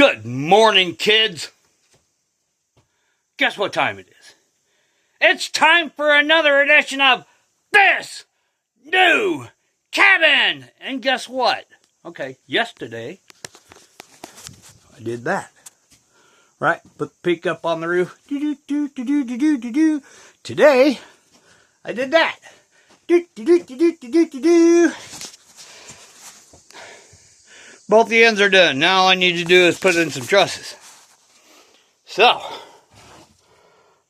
Good morning, kids. Guess what time it is? It's time for another edition of This New Cabin. And guess what? Okay, yesterday I did that. Right? Put the peak up on the roof. Today I did that. Both the ends are done. Now all I need to do is put in some trusses. So,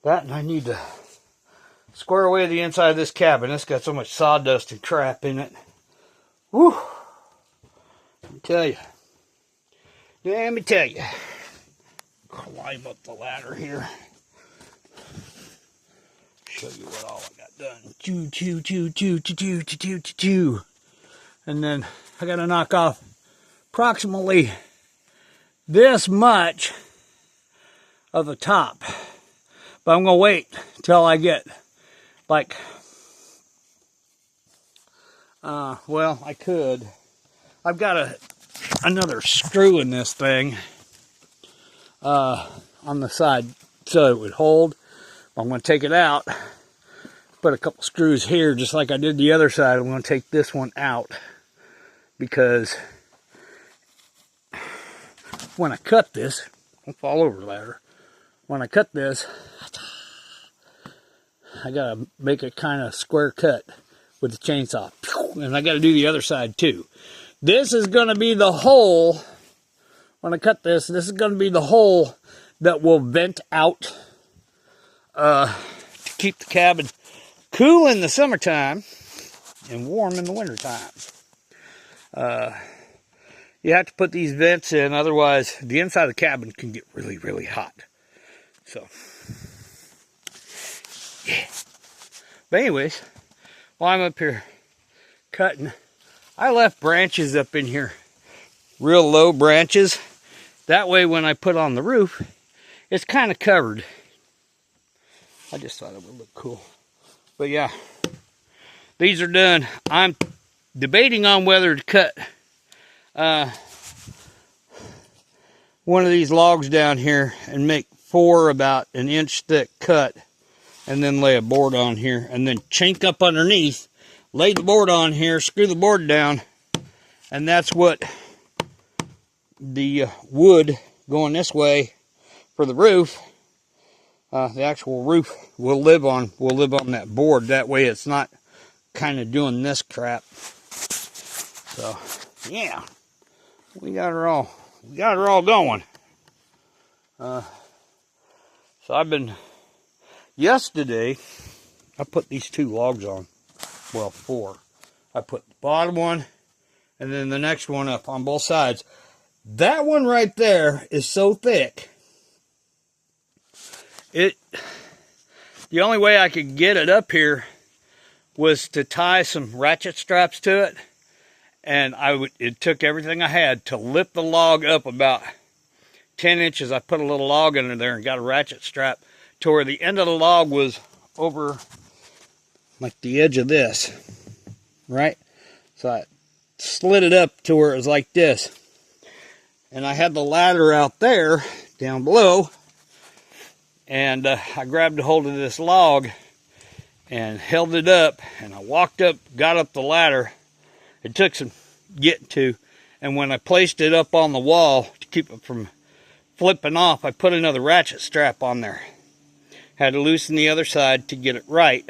that and I need to square away the inside of this cabin. It's got so much sawdust and crap in it. Whew. Let me tell you. Let me tell you. Climb up the ladder here. Show you what all I got done. Choo. And then I got to knock off approximately this much of the top. But I'm going to wait till I get like, well, I could. I've got another screw in this thing on the side so it would hold. I'm going to take it out, put a couple screws here just like I did the other side. I'm going to take this one out because when I cut this, don't fall over the ladder. When I cut this, I gotta make a kind of square cut with the chainsaw. And I gotta do the other side too. This is gonna be the hole, when I cut this, this is gonna be the hole that will vent out to keep the cabin cool in the summertime and warm in the wintertime. You have to put these vents in, otherwise the inside of the cabin can get really, really hot. So, yeah. But anyways, while I'm up here cutting, I left branches up in here, real low branches. That way when I put on the roof, it's kind of covered. I just thought it would look cool. But yeah, these are done. I'm debating on whether to cut one of these logs down here and make 4 about an inch thick cut, and then lay a board on here, and then chink up underneath, lay the board on here, screw the board down, and that's what the wood going this way for the roof, the actual roof will live on that board. That way it's not kind of doing this crap. So yeah, we got her all going. So yesterday, I put these 2 logs on. Well, 4. I put the bottom one, and then the next one up on both sides. That one right there is so thick. The only way I could get it up here was to tie some ratchet straps to it. And it took everything I had to lift the log up about 10 inches. I put a little log under there and got a ratchet strap to where the end of the log was over like the edge of this, right? So I slid it up to where it was like this. And I had the ladder out there, down below, and I grabbed a hold of this log and held it up, and I walked up, got up the ladder. It took some getting to, and when I placed it up on the wall to keep it from flipping off, I put another ratchet strap on there. Had to loosen the other side to get it right,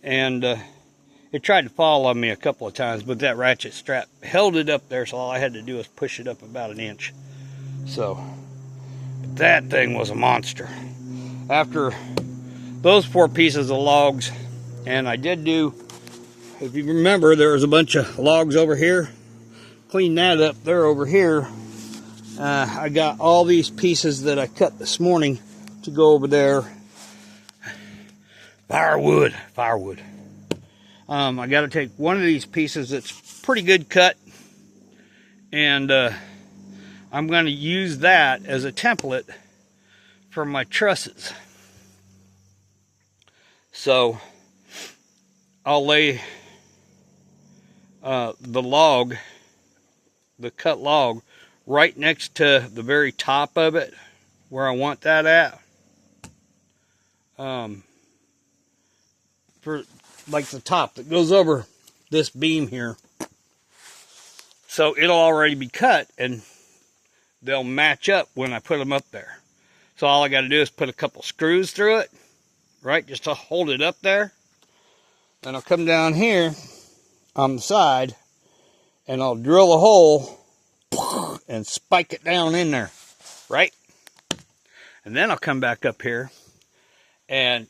and it tried to fall on me a couple of times, but that ratchet strap held it up there, so all I had to do was push it up about an inch. So that thing was a monster. After those 4 pieces of logs, and I did do, if you remember, there was a bunch of logs over here. Clean that up. They're over here. I got all these pieces that I cut this morning to go over there. Firewood. I got to take one of these pieces that's pretty good cut, and I'm going to use that as a template for my trusses. So I'll lay the cut log right next to the very top of it, where I want that at. For like the top that goes over this beam here. So it'll already be cut and they'll match up when I put them up there. So all I got to do is put a couple screws through it, right, just to hold it up there. Then I'll come down here on the side and I'll drill a hole and spike it down in there, right? And then I'll come back up here, and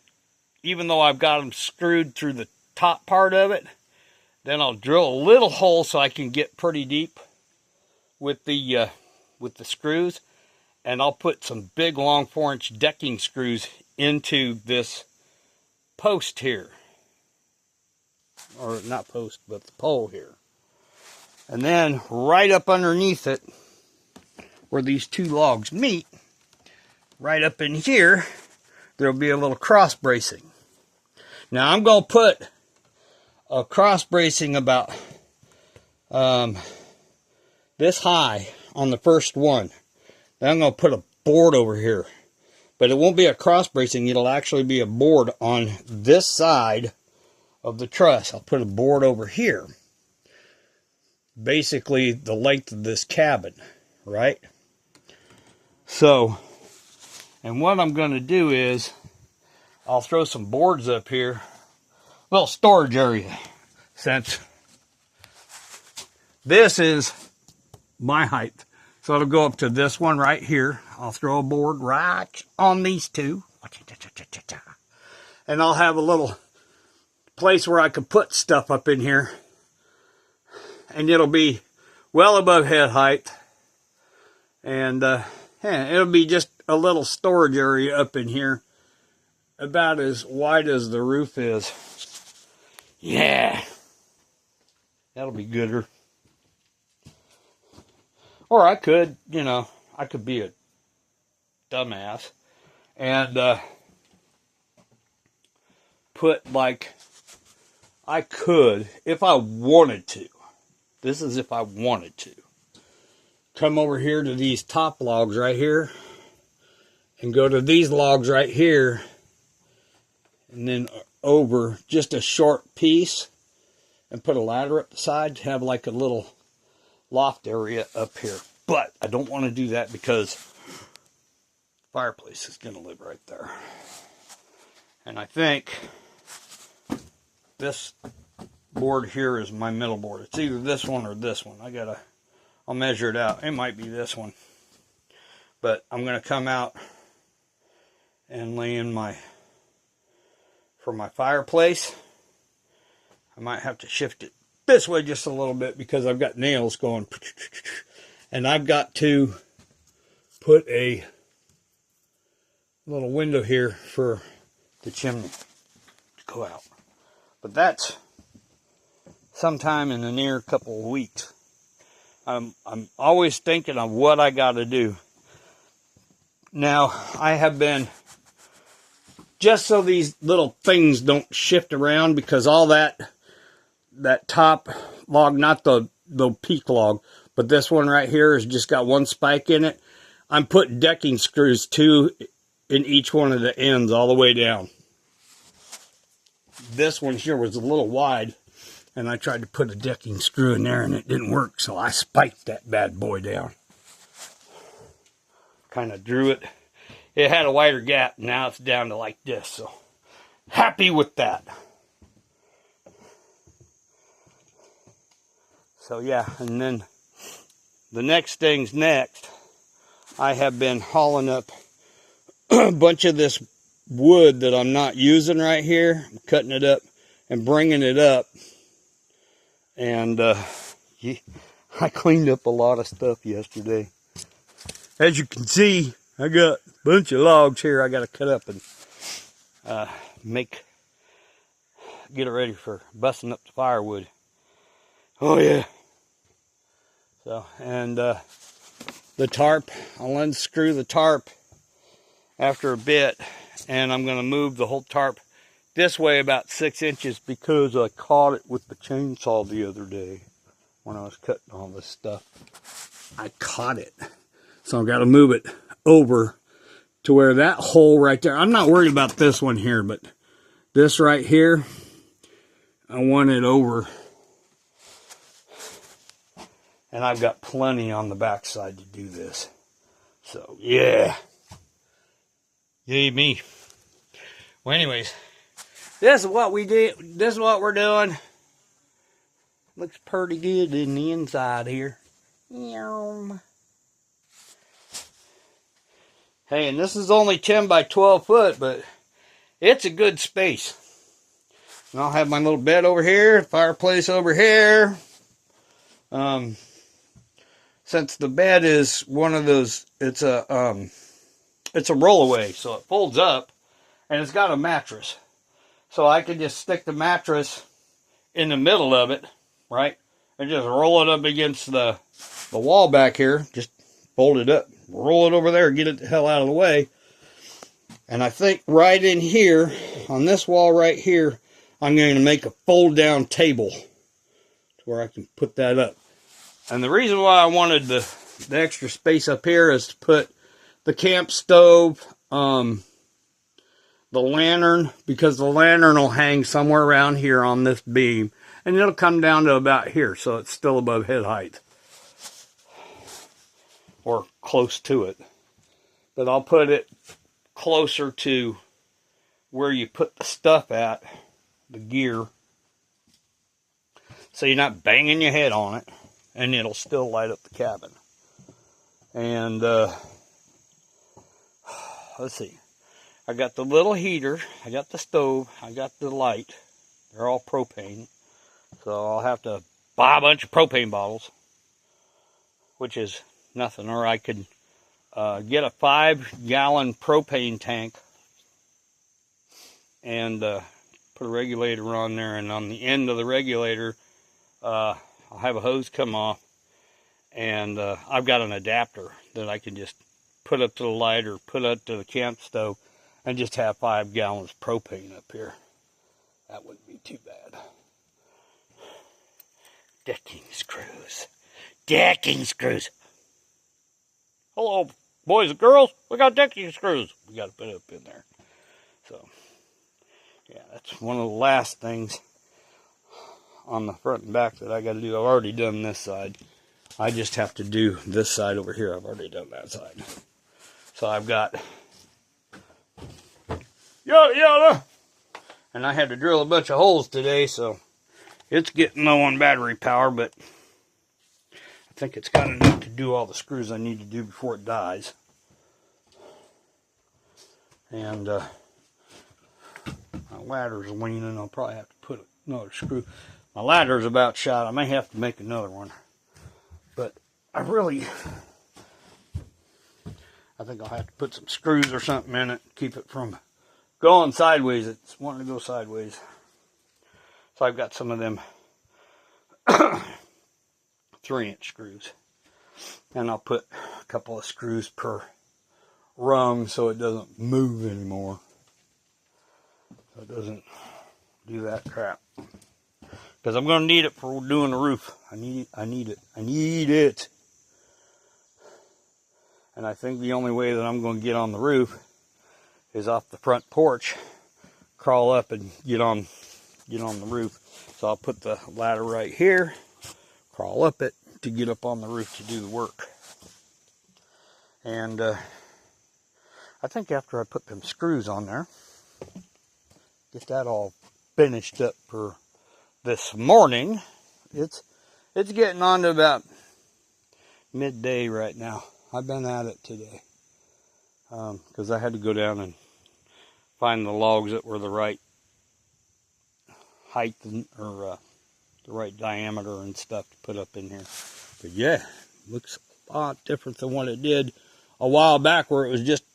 even though I've got them screwed through the top part of it, then I'll drill a little hole so I can get pretty deep with the screws, and I'll put some big long 4-inch decking screws into this post here, or not post, but the pole here. And then right up underneath it, where these two logs meet, right up in here, there'll be a little cross bracing. Now I'm going to put a cross bracing about this high on the first one. Then I'm going to put a board over here. But it won't be a cross bracing, it'll actually be a board on this side of the truss. I'll put a board over here. Basically the length of this cabin, right? So, and what I'm going to do is, I'll throw some boards up here, little storage area, since this is my height. So it'll go up to this one right here. I'll throw a board right on these two. And I'll have a little place where I can put stuff up in here. And it'll be well above head height. And it'll be just a little storage area up in here, about as wide as the roof is. Yeah, that'll be gooder. Or I could, you know, I could be a dumbass and put, like, I could, if I wanted to, this is if I wanted to, come over here to these top logs right here and go to these logs right here and then over just a short piece and put a ladder up the side to have like a little loft area up here. But I don't want to do that because the fireplace is going to live right there. And I think this board here is my middle board. It's either this one or this one. I'll measure it out. It might be this one. But I'm going to come out and lay in for my fireplace. I might have to shift it this way just a little bit because I've got nails going. And I've got to put a little window here for the chimney to go out. But that's sometime in the near couple of weeks. I'm always thinking of what I got to do. Now, I have been, just so these little things don't shift around, because all that top log, not the peak log, but this one right here has just got one spike in it. I'm putting decking screws, 2 in each one of the ends all the way down. This one here was a little wide, and I tried to put a decking screw in there and it didn't work, so I spiked that bad boy down. Kind of drew it. It had a wider gap. Now it's down to like this, so happy with that. So yeah, and then the next thing's next. I have been hauling up a bunch of this wood that I'm not using right here. I'm cutting it up and bringing it up. And I cleaned up a lot of stuff yesterday. As you can see, I got a bunch of logs here I got to cut up and get it ready for busting up the firewood. Oh yeah. So, and the tarp, I'll unscrew the tarp after a bit, and I'm going to move the whole tarp this way about 6 inches because I caught it with the chainsaw the other day when I was cutting all this stuff. I caught it. So I've got to move it over to where that hole right there, I'm not worried about this one here, but this right here, I want it over. And I've got plenty on the backside to do this. So, yeah. Yay me. Well, anyways, this is what we did. This is what we're doing. Looks pretty good in the inside here. Yum. Hey, and this is only 10 by 12 foot, but it's a good space. And I'll have my little bed over here, fireplace over here. Since the bed is one of those, it's a rollaway, so it folds up, and it's got a mattress. So I can just stick the mattress in the middle of it, right, and just roll it up against the wall back here. Just fold it up, roll it over there, get it the hell out of the way. And I think right in here, on this wall right here, I'm going to make a fold-down table to where I can put that up. And the reason why I wanted the extra space up here is to put the camp stove, the lantern, because the lantern will hang somewhere around here on this beam, and it'll come down to about here, so it's still above head height, or close to it. But I'll put it closer to where you put the stuff at, the gear, so you're not banging your head on it, and it'll still light up the cabin. And let's see, I got the little heater, I got the stove, I got the light. They're all propane, so I'll have to buy a bunch of propane bottles, which is nothing. Or I could get a 5-gallon propane tank and put a regulator on there, and on the end of the regulator I'll have a hose come off, and I've got an adapter that I can just put up to the light or put up to the camp stove and just have 5 gallons of propane up here. That wouldn't be too bad. Decking screws. Decking screws. Hello, boys and girls. We got decking screws. We got to put up in there. So, yeah, that's one of the last things on the front and back that I got to do. I've already done this side. I just have to do this side over here. I've already done that side. So I've got yada yada. And I had to drill a bunch of holes today, so it's getting low on battery power, but I think it's got enough to do all the screws I need to do before it dies. And my ladder's leaning. I'll probably have to put another screw. My ladder's about shot. I may have to make another one. But I think I'll have to put some screws or something in it, keep it from going sideways. It's wanting to go sideways. So I've got some of them 3-inch screws. And I'll put a couple of screws per rung so it doesn't move anymore. So it doesn't do that crap. Because I'm going to need it for doing the roof. I need it. And I think the only way that I'm going to get on the roof is off the front porch, crawl up and get on the roof. So I'll put the ladder right here, crawl up it to get up on the roof to do the work. And I think after I put them screws on there, get that all finished up for this morning. It's getting on to about midday right now. I've been at it today because I had to go down and find the logs that were the right height or the right diameter and stuff to put up in here. But yeah, looks a lot different than what it did a while back where it was just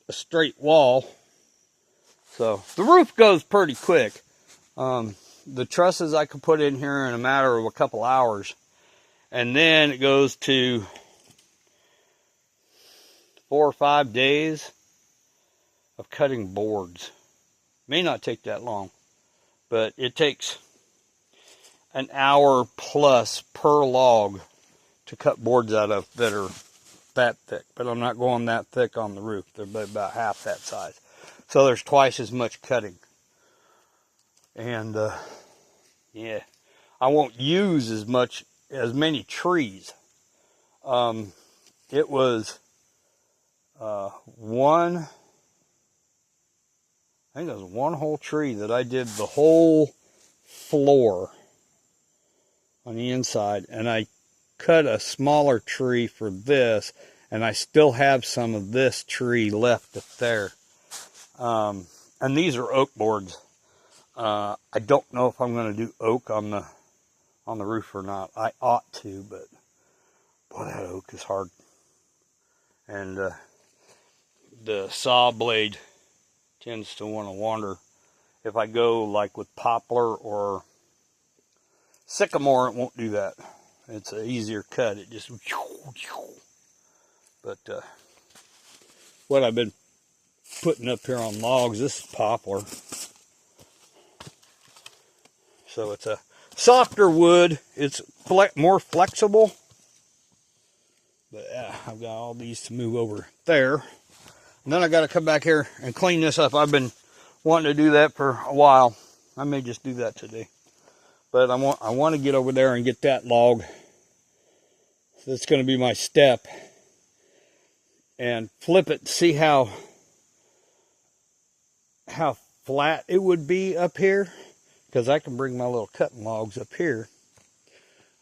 a straight wall. So the roof goes pretty quick. The trusses I could put in here in a matter of a couple hours, and then it goes to 4 or 5 days of cutting boards. May not take that long, but it takes an hour plus per log to cut boards out of that are that thick, but I'm not going that thick on the roof. They're about half that size. So there's twice as much cutting. And yeah, I won't use as many trees. It was one whole tree that I did the whole floor on the inside, and I cut a smaller tree for this, and I still have some of this tree left up there. And these are oak boards. I don't know if I'm going to do oak on the roof or not. I ought to, but boy, that oak is hard. And the saw blade tends to want to wander. If I go like with poplar or sycamore, it won't do that. It's an easier cut. It just, but what I've been putting up here on logs, this is poplar. So it's a softer wood. It's more flexible. But yeah, I've got all these to move over there. And then I got to come back here and clean this up. I've been wanting to do that for a while. I may just do that today. But I want to get over there and get that log. That's going to be my step. And flip it, see how flat it would be up here. Because I can bring my little cutting logs up here.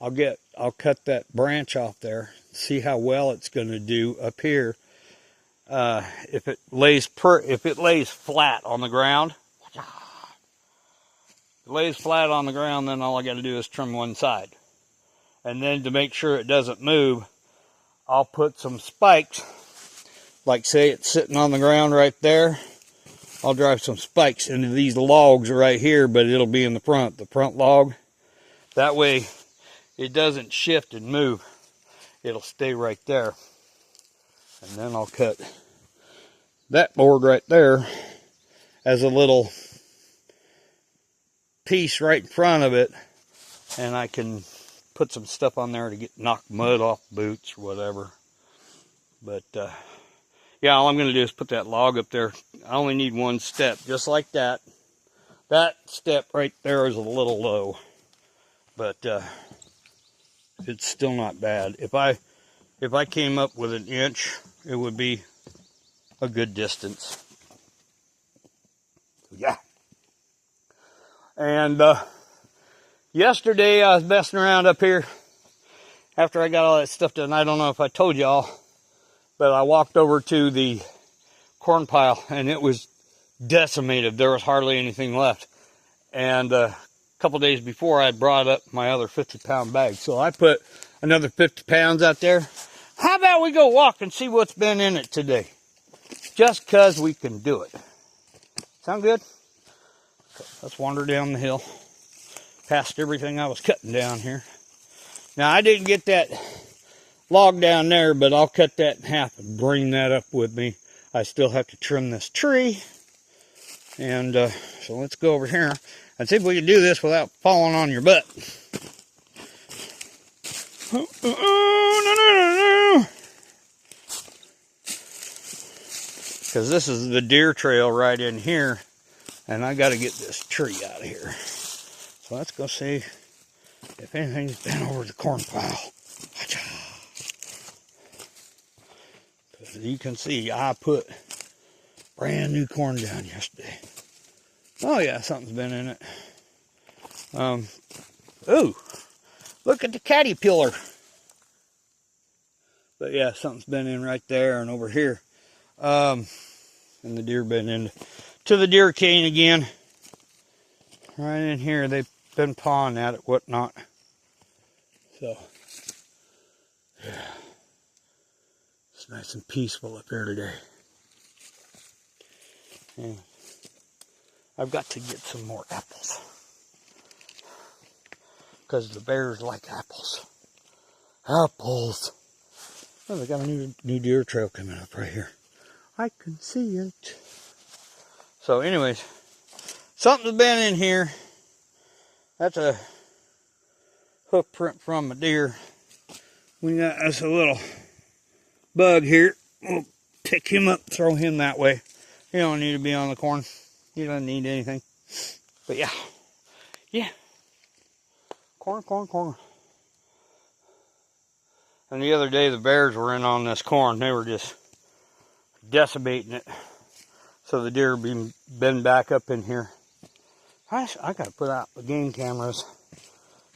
I'll cut that branch off there. See how well it's going to do up here. If it lays flat on the ground, then all I got to do is trim one side. And then to make sure it doesn't move, I'll put some spikes. Like say it's sitting on the ground right there. I'll drive some spikes into these logs right here, but it'll be in the front log. That way it doesn't shift and move. It'll stay right there. And then I'll cut that board right there as a little piece right in front of it. And I can put some stuff on there to knock mud off boots or whatever. But yeah, all I'm going to do is put that log up there. I only need one step, just like that. That step right there is a little low, but it's still not bad. If I came up with an inch, it would be a good distance. Yeah. And yesterday I was messing around up here after I got all that stuff done. I don't know if I told y'all, but I walked over to the corn pile and it was decimated. There was hardly anything left. And a couple days before I brought up my other 50-pound bag. So I put another 50 pounds out there. How about we go walk and see what's been in it today? Just because we can do it. Sound good? Okay, let's wander down the hill. Past everything I was cutting down here. Now I didn't get that log down there, but I'll cut that in half and bring that up with me. I still have to trim this tree. And so let's go over here and see if we can do this without falling on your butt. Because this is the deer trail right in here. And I got to get this tree out of here. So let's go see if anything's been over the corn pile. As you can see, I put brand new corn down yesterday. Oh yeah, something's been in it. Ooh, look at the caterpillar. But yeah, something's been in right there and over here. And the deer been into the deer cane again. Right in here, they've been pawing at it, whatnot. So, yeah. It's nice and peaceful up here today. And I've got to get some more apples. Because the bears like apples. Apples! Oh, they got a new deer trail coming up right here. I can see it. So anyways, something's been in here. That's a hoof print from a deer. We got us a little bug here. We'll pick him up, throw him that way. He don't need to be on the corn. He doesn't need anything. But yeah. Yeah. Corn, corn, corn. And the other day the bears were in on this corn. They were just decimating it. So the deer been back up in here. I gotta put out the game cameras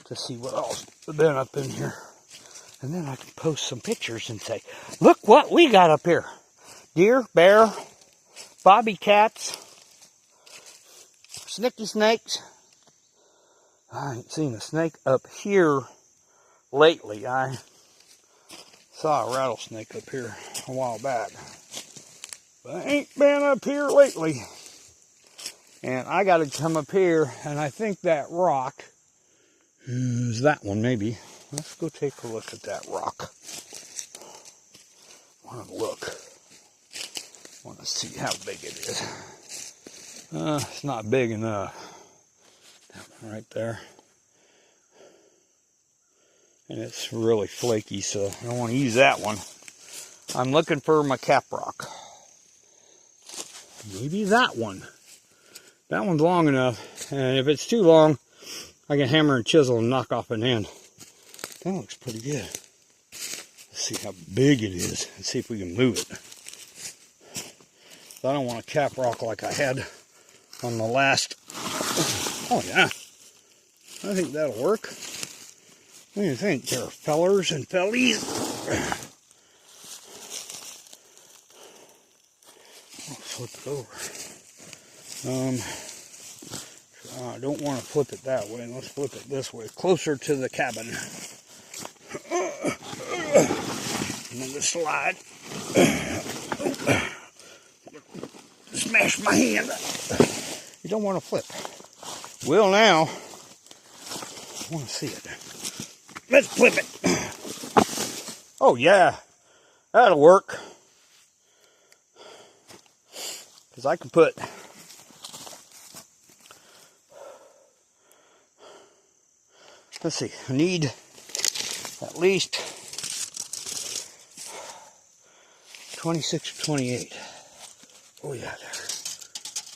to see what else has been up in here. And then I can post some pictures and say, look what we got up here. Deer, bear, bobby cats, snicky snakes. I ain't seen a snake up here lately. I saw a rattlesnake up here a while back. But I ain't been up here lately. And I got to come up here, and I think that rock is that one maybe. Let's go take a look at that rock. I want to look. I want to see how big it is. It's not big enough. That one right there. And it's really flaky, so I don't want to use that one. I'm looking for my cap rock. Maybe that one. That one's long enough, and if it's too long, I can hammer and chisel and knock off an end. That looks pretty good. Let's see how big it is and see if we can move it. I don't want a cap rock like I had on the last. Oh yeah, I think that'll work. What do you think there, fellers and fellies? I'll flip it over. I don't want to flip it that way. Let's flip it this way, closer to the cabin. And then the slide. Smash my hand. You don't want to flip. Well, now, I want to see it. Let's flip it. Oh, yeah. That'll work. Because I can put let's see, I need at least 26 or 28. Oh yeah, there.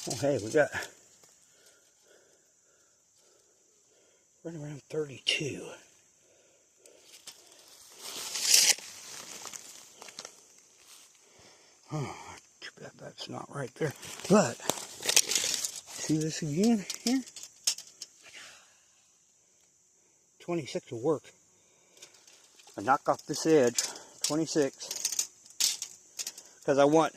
Oh hey, we got right around 32. Oh, too bad that's not right there. But, see this again here? 26 will work. I knock off this edge, 26, because I want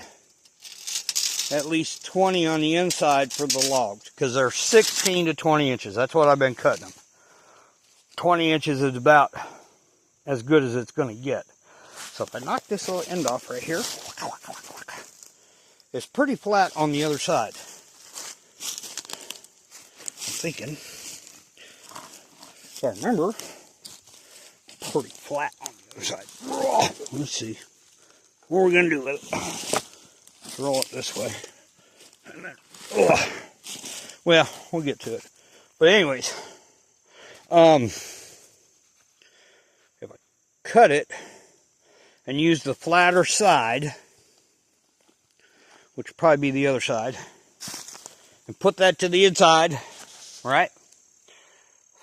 at least 20 on the inside for the logs, because they're 16 to 20 inches. That's what I've been cutting them. 20 inches is about as good as it's going to get. So if I knock this little end off right here, it's pretty flat on the other side. I'm thinking, if I remember, pretty flat on the other side. Let's see. What are we going to do with it? Let's roll it this way. And then, well, we'll get to it. But anyways, if I cut it and use the flatter side, which would probably be the other side, and put that to the inside, right?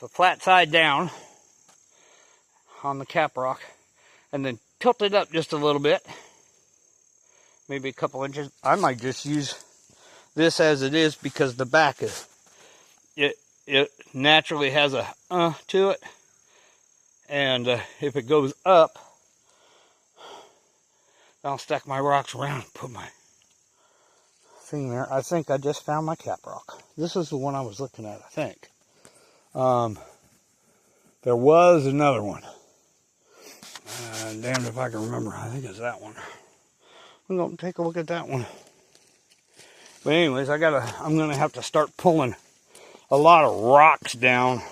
So flat side down on the cap rock, and then tilt it up just a little bit, maybe a couple inches. I might just use this as it is because the back is, it naturally has a to it, and if it goes up, I'll stack my rocks around and put my thing there. I think I just found my cap rock. This is the one I was looking at, I think. There was another one. Damned if I can remember. I think it's that one. I'm going to take a look at that one. But anyways, I'm going to have to start pulling a lot of rocks down.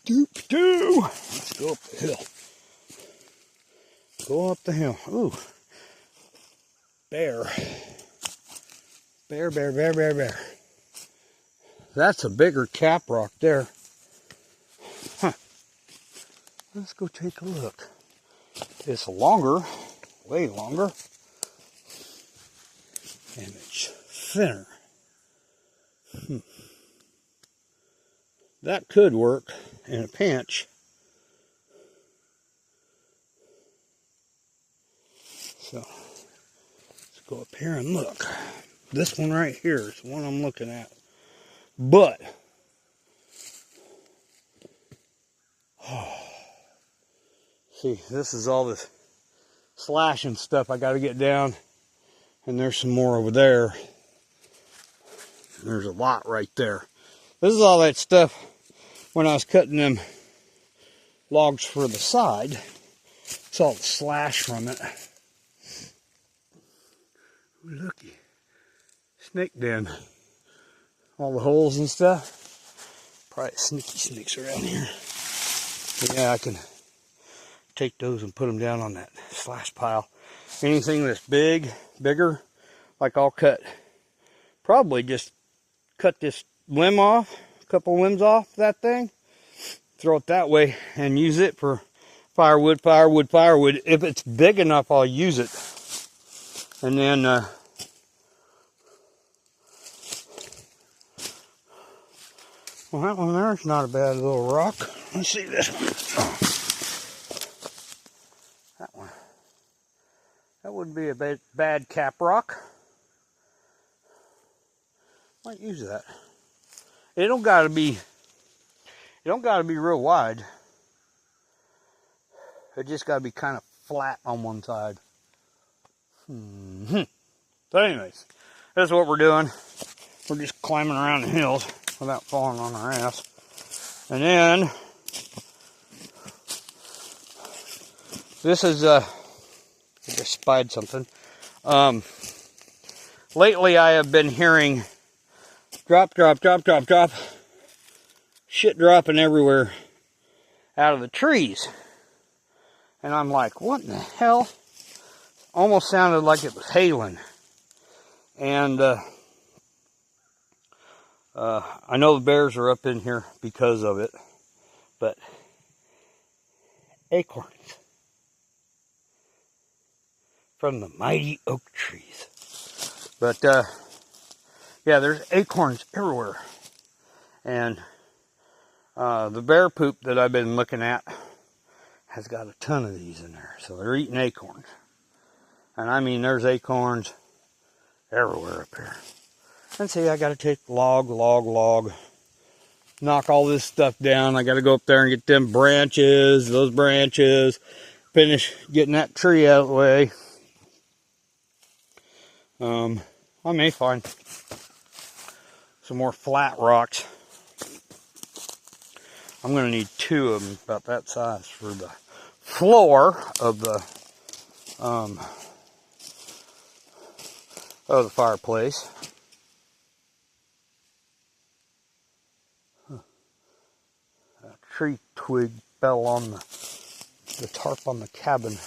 Let's go up the hill. Go up the hill. Ooh. Bear. Bear. That's a bigger cap rock there. Huh. Let's go take a look. It's longer, way longer, and it's thinner. That could work in a pinch. So let's go up here and look. This one right here is the one I'm looking at. But see, this is all this slashing stuff I got to get down, and there's some more over there. There's a lot right there. This is all that stuff when I was cutting them logs for the side. It's all the slash from it. Looky, snake den. All the holes and stuff. Probably sneaky snakes around here. But yeah, I can take those and put them down on that slash pile. Anything that's bigger, like I'll cut, probably just cut this limb off, a couple limbs off that thing, throw it that way, and use it for firewood. If it's big enough, I'll use it. And then, well, that one there's not a bad little rock. Let's see this one. Oh. That one. That wouldn't be a bad cap rock. Might use that. It don't gotta be real wide. It just gotta be kind of flat on one side. So anyways, that's what we're doing. We're just climbing around the hills without falling on our ass. And then this is I just spied something. Lately I have been hearing drop, shit dropping everywhere out of the trees. And I'm like, what in the hell? Almost sounded like it was hailing. And I know the bears are up in here because of it, but acorns from the mighty oak trees. But yeah, there's acorns everywhere. And the bear poop that I've been looking at has got a ton of these in there. So they're eating acorns. And I mean, there's acorns everywhere up here. And see, I got to take log, knock all this stuff down. I got to go up there and get them branches, those branches, finish getting that tree out of the way. I may find some more flat rocks. I'm going to need 2 of them about that size for the floor of the fireplace. A tree twig fell on the tarp on the cabin.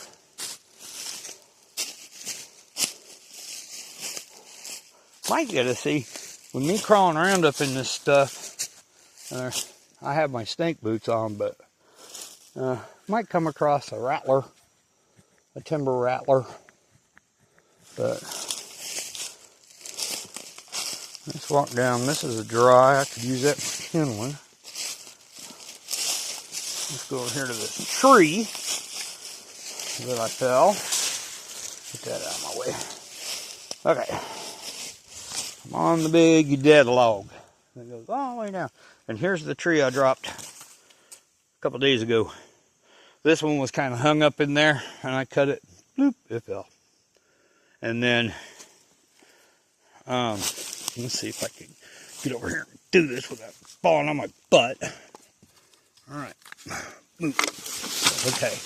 Might get to see, with me crawling around up in this stuff, I have my snake boots on, but might come across a rattler, a timber rattler. But let's walk down. This is a dry. I could use that for kindling. Let's go over here to this tree that I fell. Get that out of my way. Okay. I'm on the big dead log. It goes all the way down. And here's the tree I dropped a couple days ago. This one was kind of hung up in there, and I cut it. Bloop, it fell. And then, let's see if I can get over here and do this without falling on my butt. All right. Okay.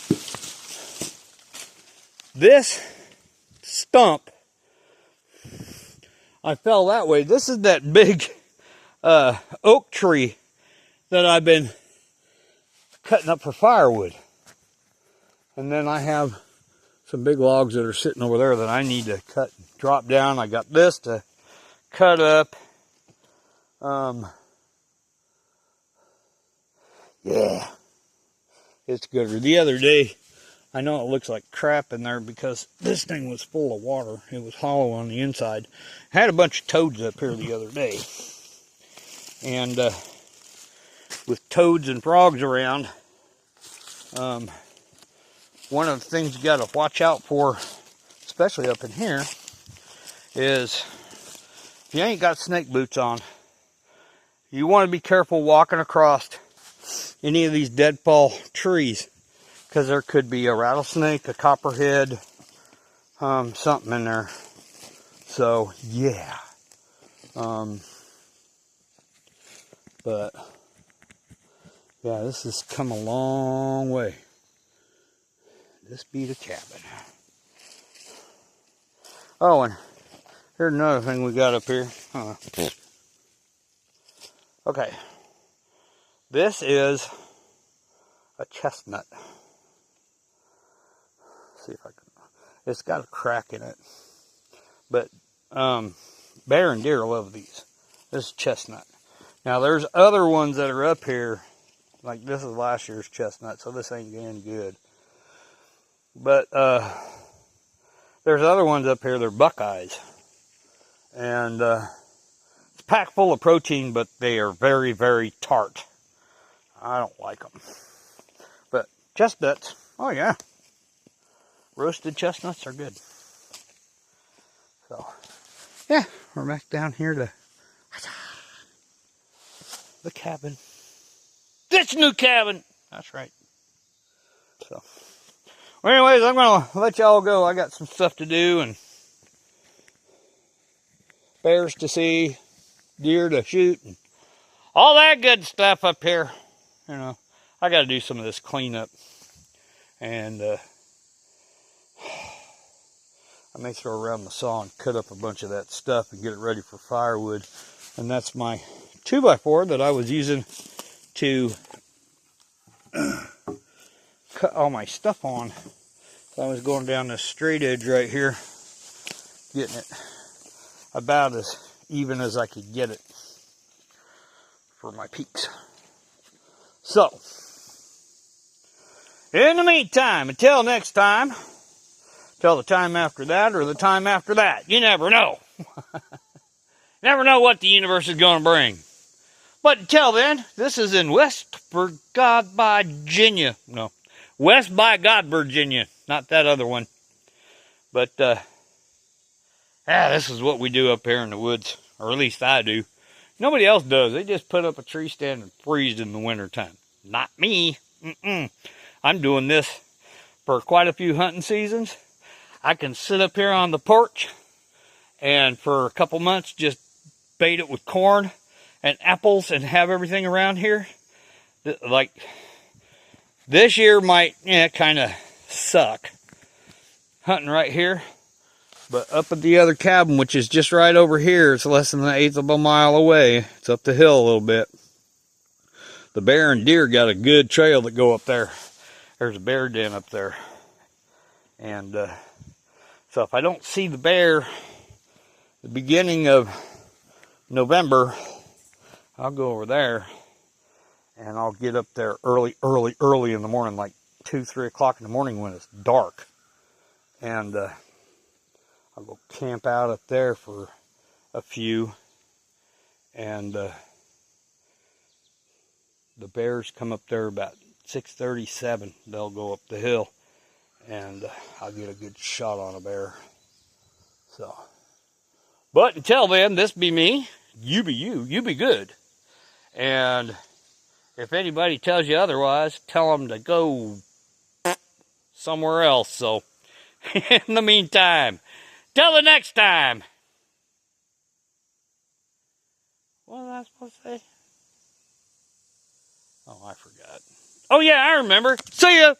This stump, I fell that way. This is that big oak tree that I've been cutting up for firewood. And then I have some big logs that are sitting over there that I need to cut, drop down. I got this to cut up. Yeah. it's gooder. The other day, I know it looks like crap in there because this thing was full of water. It was hollow on the inside. I had a bunch of toads up here the other day. And with toads and frogs around, one of the things you got to watch out for, especially up in here, is if you ain't got snake boots on, you want to be careful walking across any of these deadfall trees, because there could be a rattlesnake, a copperhead, something in there. So yeah, but yeah, this has come a long way. This be the cabin. Oh, and here's another thing we got up here. Okay, this is a chestnut. Let's see if I can. It's got a crack in it, but bear and deer love these. This is chestnut. Now there's other ones that are up here, like this is last year's chestnut, so this ain't getting good. But there's other ones up here. They're Buckeyes, and it's packed full of protein, but they are very, very tart. I don't like them. But chestnuts, oh yeah, roasted chestnuts are good. So yeah, we're back down here to the cabin. This new cabin. That's right. So, well, anyways, I'm gonna let y'all go. I got some stuff to do and bears to see, deer to shoot, and all that good stuff up here. You know, I got to do some of this cleanup, and I may throw around the saw and cut up a bunch of that stuff and get it ready for firewood. And that's my 2x4 that I was using to cut all my stuff on. So I was going down this straight edge right here, getting it about as even as I could get it for my peaks. So, in the meantime, until next time, till the time after that or the time after that, you never know. Never know what the universe is going to bring. But until then, this is in West by Virginia. No, West by God, Virginia. Not that other one. But, this is what we do up here in the woods. Or at least I do. Nobody else does. They just put up a tree stand and freeze in the wintertime. Not me. I'm doing this for quite a few hunting seasons. I can sit up here on the porch and for a couple months just bait it with corn and apples and have everything around here. Like, this year might kind of suck hunting right here. But up at the other cabin, which is just right over here, it's less than an eighth of a mile away. It's up the hill a little bit. The bear and deer got a good trail that go up there. There's a bear den up there. And so if I don't see the bear the beginning of November, I'll go over there and I'll get up there early in the morning, like 2, 3 o'clock in the morning when it's dark. And I'll go camp out up there for a few. And the bears come up there about 6:37. They'll go up the hill. And I'll get a good shot on a bear. So, but until then, this be me. You be you. You be good. And if anybody tells you otherwise, tell them to go somewhere else. So, in the meantime, till the next time. What was I supposed to say? Oh, I forgot. Oh, yeah, I remember. See ya.